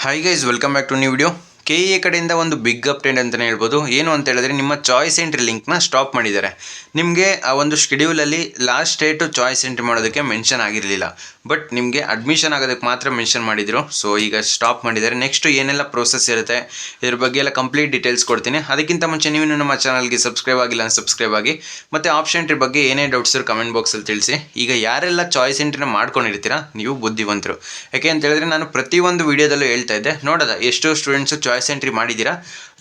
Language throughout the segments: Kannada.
Hi guys, welcome back to new video. KEA ಕಡೆಯಿಂದ ಒಂದು ಬಿಗ್ ಅಪ್ಡೇಟ್ ಅಂತಲೇ ಹೇಳ್ಬೋದು. ಏನು ಅಂತ ಹೇಳಿದ್ರೆ, ನಿಮ್ಮ ಚಾಯ್ಸ್ ಎಂಟ್ರಿ ಲಿಂಕ್ನ ಸ್ಟಾಪ್ ಮಾಡಿದ್ದಾರೆ. ನಿಮಗೆ ಆ ಒಂದು ಶೆಡ್ಯೂಲಲ್ಲಿ ಲಾಸ್ಟ್ ಡೇಟು ಚಾಯ್ಸ್ ಎಂಟ್ರಿ ಮಾಡೋದಕ್ಕೆ ಮೆನ್ಷನ್ ಆಗಿರಲಿಲ್ಲ, ಬಟ್ ನಿಮಗೆ ಅಡ್ಮಿಷನ್ ಆಗೋದಕ್ಕೆ ಮಾತ್ರ ಮೆನ್ಷನ್ ಮಾಡಿದರು. ಸೊ ಈಗ ಸ್ಟಾಪ್ ಮಾಡಿದ್ದಾರೆ. ನೆಕ್ಸ್ಟ್ ಏನೆಲ್ಲ ಪ್ರೋಸೆಸ್ ಇರುತ್ತೆ ಇದ್ರ ಬಗ್ಗೆ ಎಲ್ಲ ಕಂಪ್ಲೀಟ್ ಡೀಟೇಲ್ಸ್ ಕೊಡ್ತೀನಿ. ಅದಕ್ಕಿಂತ ಮುಂಚೆ ನೀವು ನಮ್ಮ ಚಾನಲ್ಗೆ ಸಬ್ಸ್ಕ್ರೈಬ್ ಆಗಿಲ್ಲ ಸಬ್ಸ್ಕ್ರೈಬ್ ಆಗಿ, ಮತ್ತು ಆಪ್ಷನ್ ಎಂಟ್ರಿ ಬಗ್ಗೆ ಏನೇ ಡೌಟ್ಸ್ ಇರೋ ಕಮೆಂಟ್ ಬಾಕ್ಸಲ್ಲಿ ತಿಳಿಸಿ. ಈಗ ಯಾರೆಲ್ಲ ಚಾಯ್ಸ್ ಎಂಟ್ರಿನ ಮಾಡ್ಕೊಂಡಿರ್ತೀರಾ ನೀವು ಬುದ್ಧಿವಂತರು. ಯಾಕೆ ಅಂತ ಹೇಳಿದ್ರೆ, ನಾನು ಪ್ರತಿಯೊಂದು ವೀಡಿಯೋದಲ್ಲೂ ಹೇಳ್ತಾ ಇದ್ದೆ, ನೋಡೋದ ಎಷ್ಟು ಸ್ಟೂಡೆಂಟ್ಸು ಚಾಯ್ಸ್ ಎಂಟ್ರಿ ಮಾಡಿದ್ದೀರಾ,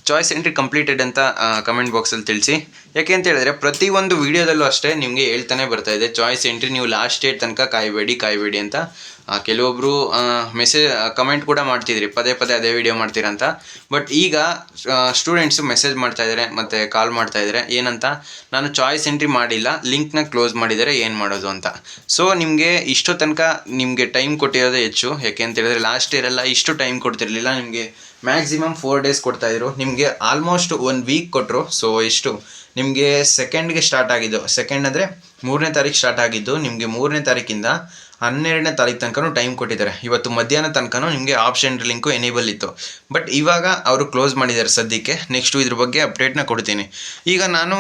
ಚಾಯ್ಸ್ ಎಂಟ್ರಿ ಕಂಪ್ಲೀಟೆಡ್ ಅಂತ ಕಮೆಂಟ್ ಬಾಕ್ಸಲ್ಲಿ ತಿಳಿಸಿ. ಯಾಕೆ ಅಂತ ಹೇಳಿದ್ರೆ, ಪ್ರತಿಯೊಂದು ವೀಡಿಯೋದಲ್ಲೂ ಅಷ್ಟೇ ನಿಮಗೆ ಹೇಳ್ತಾನೆ ಬರ್ತಾ ಇದೆ, ಚಾಯ್ಸ್ ಎಂಟ್ರಿ ನೀವು ಲಾಸ್ಟ್ ಡೇಟ್ ತನಕ ಕಾಯಬೇಡಿ ಅಂತ. ಕೆಲವೊಬ್ಬರು ಮೆಸೇಜ್ ಕಮೆಂಟ್ ಕೂಡ ಮಾಡ್ತಿದ್ರಿ, ಪದೇ ಅದೇ ವಿಡಿಯೋ ಮಾಡ್ತೀರಾ ಅಂತ. ಬಟ್ ಈಗ ಸ್ಟೂಡೆಂಟ್ಸು ಮೆಸೇಜ್ ಮಾಡ್ತಾಯಿದ್ದಾರೆ ಮತ್ತು ಕಾಲ್ ಮಾಡ್ತಾಯಿದ್ದಾರೆ, ಏನಂತ, ನಾನು ಚಾಯ್ಸ್ ಎಂಟ್ರಿ ಮಾಡಿಲ್ಲ, ಲಿಂಕ್ನ ಕ್ಲೋಸ್ ಮಾಡಿದರೆ ಏನು ಮಾಡೋದು ಅಂತ. ಸೊ ನಿಮಗೆ ಇಷ್ಟು ತನಕ ನಿಮಗೆ ಟೈಮ್ ಕೊಟ್ಟಿರೋದೇ ಹೆಚ್ಚು. ಯಾಕೆ ಅಂತ ಹೇಳಿದ್ರೆ, ಲಾಸ್ಟ್ ಇಯರೆಲ್ಲ ಇಷ್ಟು ಟೈಮ್ ಕೊಡ್ತಿರಲಿಲ್ಲ ನಿಮಗೆ. ಮ್ಯಾಕ್ಸಿಮಮ್ 4 days ಕೊಡ್ತಾಯಿದ್ರು, ನಿಮಗೆ ಆಲ್ಮೋಸ್ಟ್ 1 week ಕೊಟ್ಟರು. ಸೊ ಎಷ್ಟು ನಿಮಗೆ ಸೆಕೆಂಡ್ಗೆ ಸ್ಟಾರ್ಟ್ ಆಗಿದ್ದು, ಸೆಕೆಂಡ್ ಅಂದರೆ 3ನೇ ತಾರೀಕು ಸ್ಟಾರ್ಟ್ ಆಗಿದ್ದು, ನಿಮಗೆ 3ನೇ ತಾರೀಕಿಂದ 12ನೇ ತಾರೀಕು ತನಕ ಟೈಮ್ ಕೊಟ್ಟಿದ್ದಾರೆ. ಇವತ್ತು ಮಧ್ಯಾಹ್ನ ತನಕ ನಿಮಗೆ ಆಪ್ಷನ್ ಲಿಂಕು ಎನೇಬಲ್ ಇತ್ತು, ಬಟ್ ಇವಾಗ ಅವರು ಕ್ಲೋಸ್ ಮಾಡಿದ್ದಾರೆ ಸದ್ಯಕ್ಕೆ. ನೆಕ್ಸ್ಟು ಇದ್ರ ಬಗ್ಗೆ ಅಪ್ಡೇಟ್ನ ಕೊಡ್ತೀನಿ. ಈಗ ನಾನು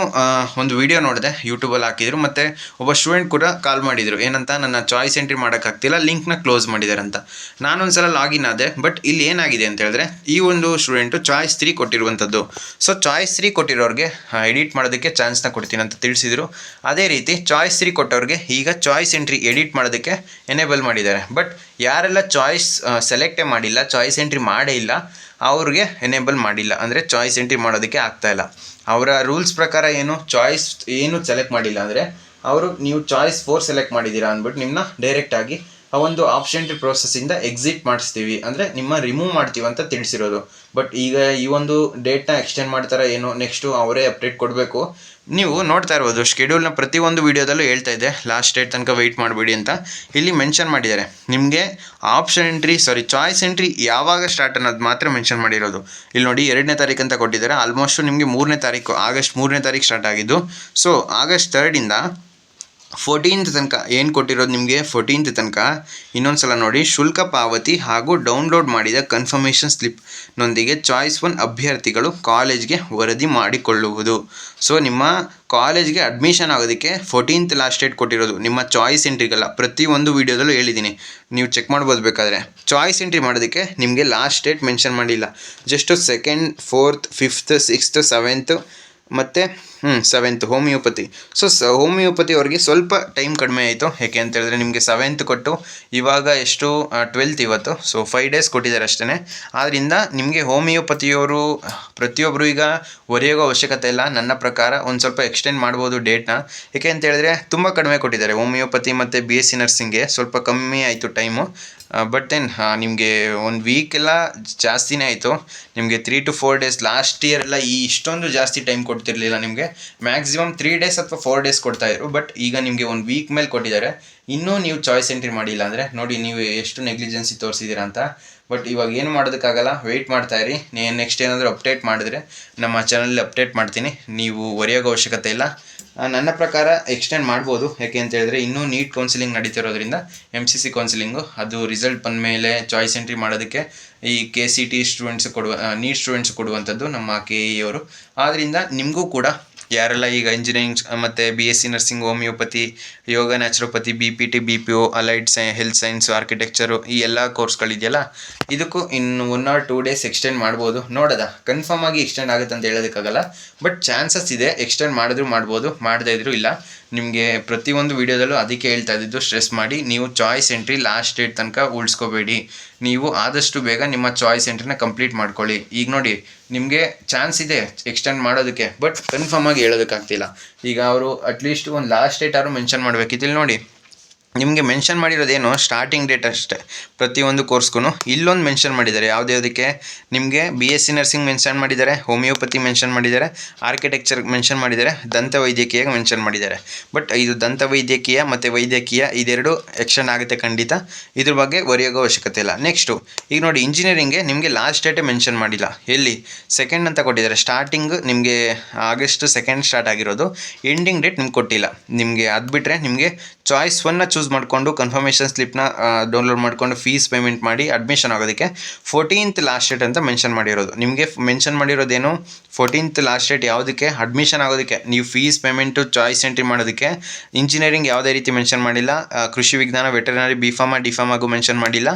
ಒಂದು ವಿಡಿಯೋ ನೋಡಿದೆ, ಯೂಟ್ಯೂಬಲ್ಲಿ ಹಾಕಿದ್ರು, ಮತ್ತು ಒಬ್ಬ ಸ್ಟೂಡೆಂಟ್ ಕೂಡ ಕಾಲ್ ಮಾಡಿದರು, ಏನಂತ, ನನ್ನ ಚಾಯ್ಸ್ ಎಂಟ್ರಿ ಮಾಡೋಕ್ಕಾಗ್ತಿಲ್ಲ, ಲಿಂಕ್ನ ಕ್ಲೋಸ್ ಮಾಡಿದ್ದಾರೆ ಅಂತ. ನಾನೊಂದು ಸಲ ಲಾಗಿನ್ ಆದೆ, ಬಟ್ ಇಲ್ಲಿ ಏನಾಗಿದೆ ಅಂತ ಹೇಳಿದ್ರೆ, ಈ ಒಂದು ಸ್ಟೂಡೆಂಟು ಚಾಯ್ಸ್ 3 ಕೊಟ್ಟಿರುವಂಥದ್ದು. ಸೊ ಚಾಯ್ಸ್ 3 ಕೊಟ್ಟಿರೋರಿಗೆ ಎಡಿಟ್ ಮಾಡೋದಕ್ಕೆ ಚಾನ್ಸ್ನ ಕೊಡ್ತೀನಿ ಅಂತ ತಿಳಿಸಿದರು. ಅದೇ ರೀತಿ ಚಾಯ್ಸ್ 3 ಕೊಟ್ಟವ್ರಿಗೆ ಈಗ ಚಾಯ್ಸ್ ಎಂಟ್ರಿ ಎಡಿಟ್ ಮಾಡೋದಕ್ಕೆ ಎನೇಬಲ್ ಮಾಡಿದ್ದಾರೆ. ಬಟ್ ಯಾರೆಲ್ಲ ಚಾಯ್ಸ್ ಸೆಲೆಕ್ಟೇ ಮಾಡಿಲ್ಲ, ಚಾಯ್ಸ್ ಎಂಟ್ರಿ ಮಾಡೇ ಇಲ್ಲ, ಅವ್ರಿಗೆ ಎನೇಬಲ್ ಮಾಡಿಲ್ಲ, ಅಂದರೆ ಚಾಯ್ಸ್ ಎಂಟ್ರಿ ಮಾಡೋದಕ್ಕೆ ಆಗ್ತಾಯಿಲ್ಲ. ಅವರ ರೂಲ್ಸ್ ಪ್ರಕಾರ ಚಾಯ್ಸ್ ಸೆಲೆಕ್ಟ್ ಮಾಡಿಲ್ಲ ಅಂದರೆ, ಅವರು ನೀವು ಚಾಯ್ಸ್ 4 ಸೆಲೆಕ್ಟ್ ಮಾಡಿದ್ದೀರಾ ಅಂದ್ಬಿಟ್ಟು ನಿಮ್ಮನ್ನ ಡೈರೆಕ್ಟಾಗಿ ಆ ಒಂದು ಆಪ್ಷನ್ ಎಂಟ್ರಿ ಪ್ರೋಸೆಸ್ಸಿಂದ ಎಕ್ಸಿಟ್ ಮಾಡಿಸ್ತೀವಿ, ಅಂದರೆ ನಿಮ್ಮ ರಿಮೂವ್ ಮಾಡ್ತೀವಿ ಅಂತ ತಿಳಿಸಿರೋದು. ಬಟ್ ಈಗ ಈ ಒಂದು ಡೇಟ್ನ ಎಕ್ಸ್ಟೆಂಡ್ ಮಾಡ್ತಾರೆ ನೆಕ್ಸ್ಟು ಅವರೇ ಅಪ್ಡೇಟ್ ಕೊಡಬೇಕು. ನೀವು ನೋಡ್ತಾ ಇರ್ಬೋದು, ಶೆಡ್ಯೂಲ್ನ ಪ್ರತಿಯೊಂದು ವೀಡಿಯೋದಲ್ಲೂ ಹೇಳ್ತಾ ಇದೆ, ಲಾಸ್ಟ್ ಡೇಟ್ ತನಕ ವೆಯ್ಟ್ ಮಾಡಬೇಡಿ ಅಂತ. ಇಲ್ಲಿ ಮೆನ್ಷನ್ ಮಾಡಿದ್ದಾರೆ, ನಿಮಗೆ ಚಾಯ್ಸ್ ಎಂಟ್ರಿ ಯಾವಾಗ ಸ್ಟಾರ್ಟ್ ಅನ್ನೋದು ಮಾತ್ರ ಮೆನ್ಷನ್ ಮಾಡಿರೋದು. ಇಲ್ಲಿ ನೋಡಿ, 2ನೇ ತಾರೀಕು ಅಂತ ಕೊಟ್ಟಿದ್ದಾರೆ. ಆಲ್ಮೋಸ್ಟ್ ನಿಮಗೆ 3ನೇ ತಾರೀಕು, ಆಗಸ್ಟ್ 3ನೇ ತಾರೀಕು ಸ್ಟಾರ್ಟ್ ಆಗಿದ್ದು. ಸೊ ಆಗಸ್ಟ್ 3ರಿಂದ 14th ತನಕ ಏನು ಕೊಟ್ಟಿರೋದು ನಿಮಗೆ, 14th ತನಕ. ಇನ್ನೊಂದು ಸಲ ನೋಡಿ, ಶುಲ್ಕ ಪಾವತಿ ಹಾಗೂ ಡೌನ್ಲೋಡ್ ಮಾಡಿದ ಕನ್ಫರ್ಮೇಷನ್ ಸ್ಲಿಪ್ನೊಂದಿಗೆ ಚಾಯ್ಸ್ 1 ಅಭ್ಯರ್ಥಿಗಳು ಕಾಲೇಜ್ಗೆ ವರದಿ ಮಾಡಿಕೊಳ್ಳುವುದು. ಸೊ ನಿಮ್ಮ ಕಾಲೇಜ್ಗೆ ಅಡ್ಮಿಷನ್ ಆಗೋದಕ್ಕೆ 14th ಲಾಸ್ಟ್ ಡೇಟ್ ಕೊಟ್ಟಿರೋದು, ನಿಮ್ಮ ಚಾಯ್ಸ್ ಎಂಟ್ರಿಗಲ್ಲ. ಪ್ರತಿಯೊಂದು ವೀಡಿಯೋದಲ್ಲೂ ಹೇಳಿದ್ದೀನಿ, ನೀವು ಚೆಕ್ ಮಾಡ್ಬೋದು ಬೇಕಾದರೆ. ಚಾಯ್ಸ್ ಎಂಟ್ರಿ ಮಾಡೋದಕ್ಕೆ ನಿಮಗೆ ಲಾಸ್ಟ್ ಡೇಟ್ ಮೆನ್ಷನ್ ಮಾಡಿಲ್ಲ, just 2nd, 4th, 5th, 6th, 7th ಮತ್ತು 7th ಹೋಮಿಯೋಪತಿ. ಸೊ ಹೋಮಿಯೋಪತಿ ಅವ್ರಿಗೆ ಸ್ವಲ್ಪ ಟೈಮ್ ಕಡಿಮೆ ಆಯಿತು. ಯಾಕೆ ಅಂತ ಹೇಳಿದ್ರೆ, ನಿಮಗೆ 7th ಕೊಟ್ಟು ಇವಾಗ ಎಷ್ಟು 12th ಇವತ್ತು. ಸೊ 5 days ಕೊಟ್ಟಿದ್ದಾರೆ ಅಷ್ಟೇ. ಆದ್ದರಿಂದ ನಿಮಗೆ ಹೋಮಿಯೋಪತಿಯವರು ಪ್ರತಿಯೊಬ್ಬರು ಈಗ ಒರೆಯೋಗೋ ಅವಶ್ಯಕತೆ ಇಲ್ಲ. ನನ್ನ ಪ್ರಕಾರ ಒಂದು ಸ್ವಲ್ಪ ಎಕ್ಸ್ಟೆಂಡ್ ಮಾಡ್ಬೋದು ಡೇಟ್ನ. ಯಾಕೆ ಅಂತ ಹೇಳಿದ್ರೆ, ತುಂಬ ಕಡಿಮೆ ಕೊಟ್ಟಿದ್ದಾರೆ. ಹೋಮಿಯೋಪತಿ ಮತ್ತು BSc ನರ್ಸಿಂಗ್ಗೆ ಸ್ವಲ್ಪ ಕಮ್ಮಿ ಆಯಿತು ಟೈಮು. ಬಟ್ ದೆನ್ ನಿಮಗೆ 1 week ಎಲ್ಲ ಜಾಸ್ತಿನೇ ಆಯಿತು. ನಿಮಗೆ 3 to 4 days, ಲಾಸ್ಟ್ ಇಯರ್ ಎಲ್ಲ ಇಷ್ಟೊಂದು ಜಾಸ್ತಿ ಟೈಮ್ ಕೊಡ್ತಿರಲಿಲ್ಲ. ನಿಮಗೆ ಮ್ಯಾಕ್ಸಿಮಮ್ 3 days ಅಥವಾ 4 days ಕೊಡ್ತಾಯಿದ್ರು. ಬಟ್ ಈಗ ನಿಮಗೆ 1 week ಮೇಲೆ ಕೊಟ್ಟಿದ್ದಾರೆ. ಇನ್ನೂ ನೀವು ಚಾಯ್ಸ್ ಎಂಟ್ರಿ ಮಾಡಿಲ್ಲ ಅಂದರೆ ನೋಡಿ, ನೀವು ಎಷ್ಟು ನೆಗ್ಲಿಜೆನ್ಸಿ ತೋರಿಸಿದ್ದೀರಾ ಅಂತ. ಬಟ್ ಇವಾಗ ಏನು ಮಾಡೋದಕ್ಕಾಗಲ್ಲ, ವೆಯ್ಟ್ ಮಾಡ್ತಾಯಿರಿ. ನೆಕ್ಸ್ಟ್ ಏನಾದರೂ ಅಪ್ಡೇಟ್ ಮಾಡಿದ್ರೆ ನಮ್ಮ ಚಾನಲಲ್ಲಿ ಅಪ್ಡೇಟ್ ಮಾಡ್ತೀನಿ. ನೀವು ಒರೆಯೋಗೋ ಅವಶ್ಯಕತೆ ಇಲ್ಲ. ನನ್ನ ಪ್ರಕಾರ ಎಕ್ಸ್ಟೆಂಡ್ ಮಾಡ್ಬೋದು. ಯಾಕೆ ಅಂತ ಹೇಳಿದ್ರೆ, ಇನ್ನೂ ನೀಟ್ ಕೌನ್ಸಿಲಿಂಗ್ ನಡೀತಿರೋದ್ರಿಂದ, MCC ಕೌನ್ಸಿಲಿಂಗು ಅದು ರಿಸಲ್ಟ್ ಬಂದ ಮೇಲೆ ಚಾಯ್ಸ್ ಎಂಟ್ರಿ ಮಾಡೋದಕ್ಕೆ ಈ KCT ಸ್ಟೂಡೆಂಟ್ಸ್ ನೀಟ್ ಸ್ಟೂಡೆಂಟ್ಸ್ ಕೊಡುವಂಥದ್ದು ನಮ್ಮ KE ಅವರು. ಆದ್ದರಿಂದ ನಿಮಗೂ ಕೂಡ ಯಾರೆಲ್ಲ ಈಗ ಇಂಜಿನಿಯರಿಂಗ್ ಮತ್ತು BSc nursing, homeopathy, yoga, naturopathy, BPT, BPO, allied health science, architecture, ಈ ಎಲ್ಲ ಕೋರ್ಸ್ಗಳಿದೆಯಲ್ಲ, ಇದಕ್ಕೂ ಇನ್ನು 1 or 2 days ಎಕ್ಸ್ಟೆಂಡ್ ಮಾಡ್ಬೋದು. ನೋಡೋದ, ಕನ್ಫರ್ಮ್ ಆಗಿ ಎಕ್ಸ್ಟೆಂಡ್ ಆಗುತ್ತೆ ಅಂತ ಹೇಳೋದಕ್ಕಾಗಲ್ಲ, ಬಟ್ ಚಾನ್ಸಸ್ ಇದೆ. ಎಕ್ಸ್ಟೆಂಡ್ ಮಾಡಿದ್ರು ಮಾಡ್ಬೋದು, ಮಾಡದೇ ಇದ್ರೂ ಇಲ್ಲ. ನಿಮಗೆ ಪ್ರತಿಯೊಂದು ವೀಡಿಯೋದಲ್ಲೂ ಅದಕ್ಕೆ ಹೇಳ್ತಾ ಇದ್ದಿದ್ದು, ಸ್ಟ್ರೆಸ್ ಮಾಡಿ, ನೀವು ಚಾಯ್ಸ್ ಎಂಟ್ರಿ ಲಾಸ್ಟ್ ಡೇಟ್ ತನಕ ಉಳಿಸ್ಕೋಬೇಡಿ. ನೀವು ಆದಷ್ಟು ಬೇಗ ನಿಮ್ಮ ಚಾಯ್ಸ್ ಎಂಟ್ರಿನ ಕಂಪ್ಲೀಟ್ ಮಾಡ್ಕೊಳ್ಳಿ. ಈಗ ನೋಡಿ, ನಿಮಗೆ ಚಾನ್ಸ್ ಇದೆ ಎಕ್ಸ್ಟೆಂಡ್ ಮಾಡೋದಕ್ಕೆ, ಬಟ್ ಕನ್ಫರ್ಮ್ ಆಗಿ ಹೇಳೋದಕ್ಕಾಗ್ತಿಲ್ಲ. ಈಗ ಅವರು ಅಟ್ಲೀಸ್ಟ್ ಒಂದು ಲಾಸ್ಟ್ ಡೇಟ್ ಆದ್ರೂ ಮೆನ್ಷನ್ ಮಾಡಬೇಕಿತ್ತು. ಇಲ್ಲಿ ನೋಡಿ, ನಿಮಗೆ ಮೆನ್ಷನ್ ಮಾಡಿರೋದೇನು ಸ್ಟಾರ್ಟಿಂಗ್ ಡೇಟ್ ಅಷ್ಟೇ ಪ್ರತಿಯೊಂದು ಕೋರ್ಸ್ಗೂ. ಇಲ್ಲೊಂದು ಮೆನ್ಷನ್ ಮಾಡಿದ್ದಾರೆ, ಯಾವುದಕ್ಕೆ ನಿಮಗೆ BSc ನರ್ಸಿಂಗ್ ಮೆನ್ಷನ್ ಮಾಡಿದ್ದಾರೆ, ಹೋಮಿಯೋಪತಿ ಮೆನ್ಷನ್ ಮಾಡಿದ್ದಾರೆ, ಆರ್ಕಿಟೆಕ್ಚರ್ ಮೆನ್ಷನ್ ಮಾಡಿದ್ದಾರೆ, ದಂತವೈದ್ಯಕೀಯ ಮೆನ್ಷನ್ ಮಾಡಿದ್ದಾರೆ. ಬಟ್ ಇದು ದಂತವೈದ್ಯಕೀಯ ಮತ್ತು ವೈದ್ಯಕೀಯ ಇದೆರಡು ಎಕ್ಸ್ಟೆಂಡ್ ಆಗುತ್ತೆ ಖಂಡಿತ, ಇದ್ರ ಬಗ್ಗೆ ಒರೆಯೋಗೋ ಅವಶ್ಯಕತೆ ಇಲ್ಲ. ನೆಕ್ಸ್ಟು ಈಗ ನೋಡಿ, ಇಂಜಿನಿಯರಿಂಗ್ಗೆ ನಿಮಗೆ ಲಾಸ್ಟ್ ಡೇಟೇ ಮೆನ್ಷನ್ ಮಾಡಿಲ್ಲ. ಎಲ್ಲಿ 2nd ಅಂತ ಕೊಟ್ಟಿದ್ದಾರೆ. ಸ್ಟಾರ್ಟಿಂಗ್ ನಿಮಗೆ ಆಗಸ್ಟ್ 2nd ಸ್ಟಾರ್ಟ್ ಆಗಿರೋದು, ಎಂಡಿಂಗ್ ಡೇಟ್ ನಿಮ್ಗೆ ಕೊಟ್ಟಿಲ್ಲ. ನಿಮಗೆ ಅದು ಬಿಟ್ಟರೆ ನಿಮಗೆ ಚಾಯ್ಸ್ 1ನ ಚೂಸ್ ಮಾಡಿಕೊಂಡು ಕನ್ಫರ್ಮೇಷನ್ ಸ್ಲಿಪ್ನ ಡೌನ್ಲೋಡ್ ಮಾಡಿಕೊಂಡು ಫೀಸ್ ಪೇಮೆಂಟ್ ಮಾಡಿ ಅಡ್ಮಿಷನ್ ಆಗೋದಕ್ಕೆ 14th ಲಾಸ್ಟ್ ಡೇಟ್ ಅಂತ ಮೆನ್ಷನ್ ಮಾಡಿರೋದು. ನಿಮಗೆ ಮೆನ್ಷನ್ ಮಾಡಿರೋದೇನು 14th ಲಾಸ್ಟ್ ಡೇಟ್ ಯಾವುದಕ್ಕೆ? ಅಡ್ಮಿಷನ್ ಆಗೋದಕ್ಕೆ. ನೀವು ಫೀಸ್ ಪೇಮೆಂಟು ಚಾಯ್ಸ್ ಎಂಟ್ರಿ ಮಾಡೋದಕ್ಕೆ ಇಂಜಿನಿಯರಿಂಗ್ ಯಾವುದೇ ರೀತಿ ಮೆನ್ಷನ್ ಮಾಡಿಲ್ಲ, ಕೃಷಿ ವಿಜ್ಞಾನ, ವೆಟರ್ನರಿ, ಬಿ ಫಾರ್ಮಾಗೂ ಮೆನ್ಷನ್ ಮಾಡಿಲ್ಲ.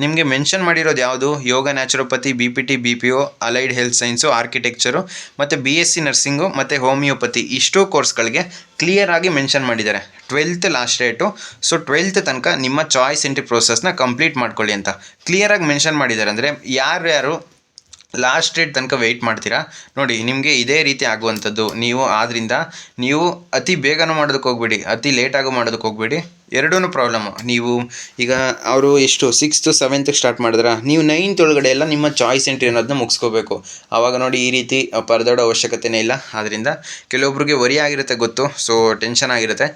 ನಿಮಗೆ ಮೆನ್ಷನ್ ಮಾಡಿರೋದು ಯಾವುದು? Yoga, naturopathy, BPT, BPO, allied health science, architecture ಮತ್ತು BSc ನರ್ಸಿಂಗು ಮತ್ತು ಹೋಮಿಯೋಪತಿ ಇಷ್ಟು ಕೋರ್ಸ್ಗಳಿಗೆ ಕ್ಲಿಯರ್ ಆಗಿ ಮೆನ್ಷನ್ ಮಾಡಿದ್ದಾರೆ 12th last date. So 12th ತನಕ ನಿಮ್ಮ ಚಾಯ್ಸ್ ಎಂಟ್ರಿ ಪ್ರೋಸೆಸ್ನ ಕಂಪ್ಲೀಟ್ ಮಾಡ್ಕೊಳ್ಳಿ ಅಂತ ಕ್ಲಿಯರಾಗಿ ಮೆನ್ಷನ್ ಮಾಡಿದ್ದಾರೆ. ಅಂದರೆ ಯಾರ್ಯಾರು ಲಾಸ್ಟ್ ಡೇಟ್ ತನಕ ವೆಯ್ಟ್ ಮಾಡ್ತೀರಾ ನೋಡಿ, ನಿಮಗೆ ಇದೇ ರೀತಿ ಆಗುವಂಥದ್ದು. ಆದ್ದರಿಂದ ನೀವು ಅತಿ ಬೇಗನೂ ಮಾಡೋದಕ್ಕೆ ಹೋಗ್ಬೇಡಿ, ಅತಿ ಲೇಟಾಗೂ ಮಾಡೋದಕ್ಕೆ ಹೋಗ್ಬೇಡಿ. ಎರಡೂ ಪ್ರಾಬ್ಲಮ್ಮು. ನೀವು ಈಗ ಅವರು ಎಷ್ಟು 6th 7th ಸ್ಟಾರ್ಟ್ ಮಾಡಿದ್ರೆ ನೀವು 9th ಒಳಗಡೆ ಎಲ್ಲ ನಿಮ್ಮ ಚಾಯ್ಸ್ ಎಂಟ್ರಿ ಅನ್ನೋದನ್ನ ಮುಗಿಸ್ಕೋಬೇಕು. ಆವಾಗ ನೋಡಿ ಈ ರೀತಿ ಪರದಾಡೋ ಅವಶ್ಯಕತೆಯೇ ಇಲ್ಲ. ಆದ್ದರಿಂದ ಕೆಲವೊಬ್ರಿಗೆ ವರಿ ಆಗಿರುತ್ತೆ ಗೊತ್ತು, ಸೊ ಟೆನ್ಷನ್ ಆಗಿರುತ್ತೆ.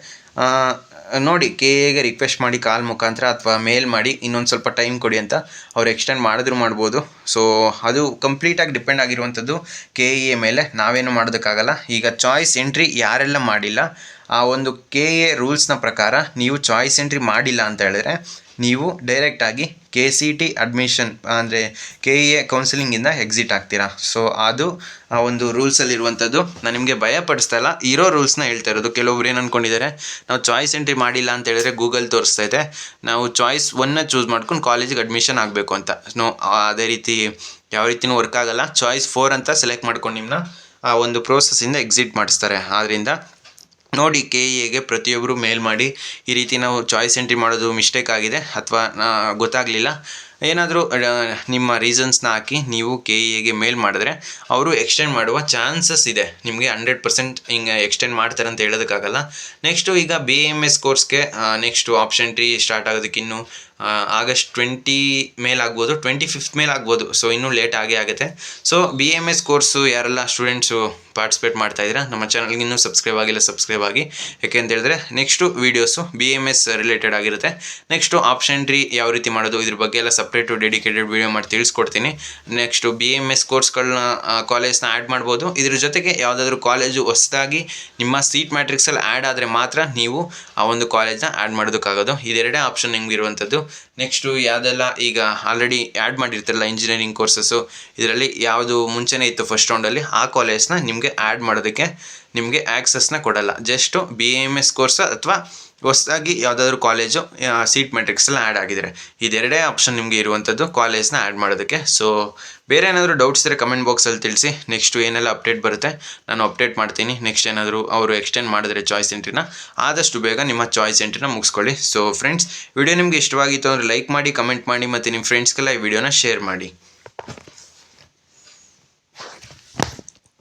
ನೋಡಿ KAಗೆ ರಿಕ್ವೆಸ್ಟ್ ಮಾಡಿ ಕಾಲ್ ಮುಖಾಂತರ ಅಥವಾ ಮೇಲ್ ಮಾಡಿ ಇನ್ನೊಂದು ಸ್ವಲ್ಪ ಟೈಮ್ ಕೊಡಿ ಅಂತ. ಅವ್ರು ಎಕ್ಸ್ಟೆಂಡ್ ಮಾಡಿದ್ರು ಮಾಡ್ಬೋದು. ಸೊ ಅದು ಕಂಪ್ಲೀಟಾಗಿ ಡಿಪೆಂಡ್ ಆಗಿರುವಂಥದ್ದು KA ಮೇಲೆ, ನಾವೇನು ಮಾಡೋದಕ್ಕಾಗಲ್ಲ. ಈಗ ಚಾಯ್ಸ್ ಎಂಟ್ರಿ ಯಾರೆಲ್ಲ ಮಾಡಿಲ್ಲ, ಆ ಒಂದು KA ರೂಲ್ಸ್ನ ಪ್ರಕಾರ ನೀವು ಚಾಯ್ಸ್ ಎಂಟ್ರಿ ಮಾಡಿಲ್ಲ ಅಂತ ಹೇಳಿದ್ರೆ ನೀವು ಡೈರೆಕ್ಟಾಗಿ KCT ಅಡ್ಮಿಷನ್ ಅಂದರೆ KA ಕೌನ್ಸಿಲಿಂಗಿಂದ ಎಕ್ಸಿಟ್ ಆಗ್ತೀರಾ. ಸೊ ಅದು ಆ ಒಂದು ರೂಲ್ಸಲ್ಲಿರುವಂಥದ್ದು. ನಾನು ನಿಮಗೆ ಭಯಪಡಿಸ್ತಾ ಇಲ್ಲ, ಇರೋ ರೂಲ್ಸ್ನ ಹೇಳ್ತಾ ಇರೋದು. ಕೆಲವೊಬ್ರು ಏನು ಅಂದ್ಕೊಂಡಿದ್ದಾರೆ, ನಾವು ಚಾಯ್ಸ್ ಎಂಟ್ರಿ ಮಾಡಿಲ್ಲ ಅಂತ ಹೇಳಿದ್ರೆ ಗೂಗಲ್ ತೋರಿಸ್ತೈತೆ ನಾವು ಚಾಯ್ಸ್ 1ನ ಚೂಸ್ ಮಾಡ್ಕೊಂಡು ಕಾಲೇಜಿಗೆ ಅಡ್ಮಿಷನ್ ಆಗಬೇಕು ಅಂತ. ಅದೇ ರೀತಿ ಯಾವ ರೀತಿಯೂ ವರ್ಕ್ ಆಗಲ್ಲ. ಚಾಯ್ಸ್ 4 ಅಂತ ಸೆಲೆಕ್ಟ್ ಮಾಡ್ಕೊಂಡು ನಿಮ್ಮನ್ನ ಆ ಒಂದು ಪ್ರೋಸೆಸ್ಸಿಂದ ಎಕ್ಸಿಟ್ ಮಾಡಿಸ್ತಾರೆ. ಆದ್ದರಿಂದ ನೋಡಿ KAಗೆ ಪ್ರತಿಯೊಬ್ಬರು ಮೇಲ್ ಮಾಡಿ, ಈ ರೀತಿ ನಾವು ಚಾಯ್ಸ್ ಎಂಟ್ರಿ ಮಾಡೋದು ಮಿಸ್ಟೇಕ್ ಆಗಿದೆ ಅಥವಾ ಗೊತ್ತಾಗಲಿಲ್ಲ, ಏನಾದರೂ ನಿಮ್ಮ ರೀಸನ್ಸ್ನ ಹಾಕಿ ನೀವು KAಗೆ ಮೇಲ್ ಮಾಡಿದ್ರೆ ಅವರು ಎಕ್ಸ್ಟೆಂಡ್ ಮಾಡುವ ಚಾನ್ಸಸ್ ಇದೆ. ನಿಮಗೆ 100% ಹಿಂಗೆ ಎಕ್ಸ್ಟೆಂಡ್ ಮಾಡ್ತಾರೆ ಅಂತ ಹೇಳೋದಕ್ಕಾಗಲ್ಲ. ನೆಕ್ಸ್ಟು ಈಗ BAMS ಕೋರ್ಸ್ಗೆ ನೆಕ್ಸ್ಟು ಆಪ್ಷನ್ ಟ್ರೀ ಸ್ಟಾರ್ಟ್ ಆಗೋದಕ್ಕೆ ಇನ್ನೂ ಆಗಸ್ಟ್ 20 ಮೇಲಾಗ್ಬೋದು, 25th ಮೇಲಾಗ್ಬೋದು. ಸೊ ಇನ್ನೂ ಲೇಟ್ ಆಗೇ ಆಗುತ್ತೆ. ಸೊ BAMS ಕೋರ್ಸು ಯಾರೆಲ್ಲ ಸ್ಟೂಡೆಂಟ್ಸು ಪಾರ್ಟಿಸಿಪೇಟ್ ಮಾಡ್ತಾಯಿದ್ದೀರಾ, ನಮ್ಮ ಚಾನಲ್ಗೆ ಇನ್ನೂ ಸಬ್ಸ್ಕ್ರೈಬ್ ಆಗಿಲ್ಲ, ಸಬ್ಸ್ಕ್ರೈಬ್ ಆಗಿ. ಯಾಕೆ ಅಂತ ಹೇಳಿದ್ರೆ ನೆಕ್ಸ್ಟು ವೀಡಿಯೋಸು BAMS ರಿಲೇಟೆಡ್ ಆಗಿರುತ್ತೆ. ನೆಕ್ಸ್ಟು ಆಪ್ಷನ್ ಟ್ರೀ ಯಾವ ರೀತಿ ಮಾಡೋದು ಇದ್ರ ಬಗ್ಗೆ ಎಲ್ಲ ಸಪ್ರೇಟು ಡೆಡಿಕೇಟೆಡ್ ವೀಡಿಯೋ ಮಾಡಿ ತಿಳಿಸ್ಕೊಡ್ತೀನಿ. ನೆಕ್ಸ್ಟು BAMS ಕೋರ್ಸ್ಗಳನ್ನ ಕಾಲೇಜ್ನ ಆ್ಯಡ್ ಮಾಡ್ಬೋದು. ಇದ್ರ ಜೊತೆಗೆ ಯಾವುದಾದ್ರೂ ಕಾಲೇಜು ಹೊಸದಾಗಿ ನಿಮ್ಮ ಸೀಟ್ ಮ್ಯಾಟ್ರಿಕ್ಸಲ್ಲಿ ಆ್ಯಡ್ ಆದರೆ ಮಾತ್ರ ನೀವು ಆ ಒಂದು ಕಾಲೇಜ್ನ ಆ್ಯಡ್ ಮಾಡೋದಕ್ಕಾಗೋದು. ಇದೆರಡೇ ಆಪ್ಷನ್ ನಿಮ್ಗೆ ಇರುವಂಥದ್ದು. ನೆಕ್ಸ್ಟು ಯಾವುದೆಲ್ಲ ಈಗ ಆಲ್ರೆಡಿ ಆ್ಯಡ್ ಮಾಡಿರ್ತಾರಲ್ಲ ಇಂಜಿನಿಯರಿಂಗ್ ಕೋರ್ಸಸ್ಸು, ಇದರಲ್ಲಿ ಯಾವುದು ಮುಂಚೆನೇ ಇತ್ತು ಫಸ್ಟ್ ರೌಂಡಲ್ಲಿ, ಆ ಕಾಲೇಜ್ನ ನಿಮಗೆ ಆ್ಯಡ್ ಮಾಡೋದಕ್ಕೆ ನಿಮಗೆ ಆ್ಯಕ್ಸಸ್ನ ಕೊಡಲ್ಲ. ಜಸ್ಟು BAMS ಕೋರ್ಸ್ ಅಥವಾ ಹೊಸದಾಗಿ ಯಾವುದಾದ್ರೂ ಕಾಲೇಜು ಸೀಟ್ ಮ್ಯಾಟ್ರಿಕ್ಸಲ್ಲಿ ಆ್ಯಡ್ ಆಗಿದ್ದಾರೆ, ಇದೆರಡೇ ಆಪ್ಷನ್ ನಿಮಗೆ ಇರುವಂಥದ್ದು ಕಾಲೇಜ್ನ ಆ್ಯಡ್ ಮಾಡೋದಕ್ಕೆ. ಸೊ ಬೇರೆ ಏನಾದರೂ ಡೌಟ್ಸ್ ಇದ್ದರೆ ಕಮೆಂಟ್ ಬಾಕ್ಸಲ್ಲಿ ತಿಳಿಸಿ. ನೆಕ್ಸ್ಟು ಏನೆಲ್ಲ ಅಪ್ಡೇಟ್ ಬರುತ್ತೆ ನಾನು ಅಪ್ಡೇಟ್ ಮಾಡ್ತೀನಿ. ನೆಕ್ಸ್ಟ್ ಏನಾದರೂ ಅವರು ಎಕ್ಸ್ಟೆಂಡ್ ಮಾಡಿದ್ರೆ ಚಾಯ್ಸ್ ಎಂಟ್ರಿನ ಆದಷ್ಟು ಬೇಗ ನಿಮ್ಮ ಚಾಯ್ಸ್ ಎಂಟ್ರಿನ ಮುಗಿಸ್ಕೊಳ್ಳಿ. ಸೊ ಫ್ರೆಂಡ್ಸ್, ವಿಡಿಯೋ ನಿಮಗೆ ಇಷ್ಟವಾಗಿತ್ತು ಅಂದರೆ ಲೈಕ್ ಮಾಡಿ, ಕಮೆಂಟ್ ಮಾಡಿ ಮತ್ತು ನಿಮ್ಮ ಫ್ರೆಂಡ್ಸ್ಗೆಲ್ಲ ಈ ವಿಡಿಯೋನ ಶೇರ್ ಮಾಡಿ.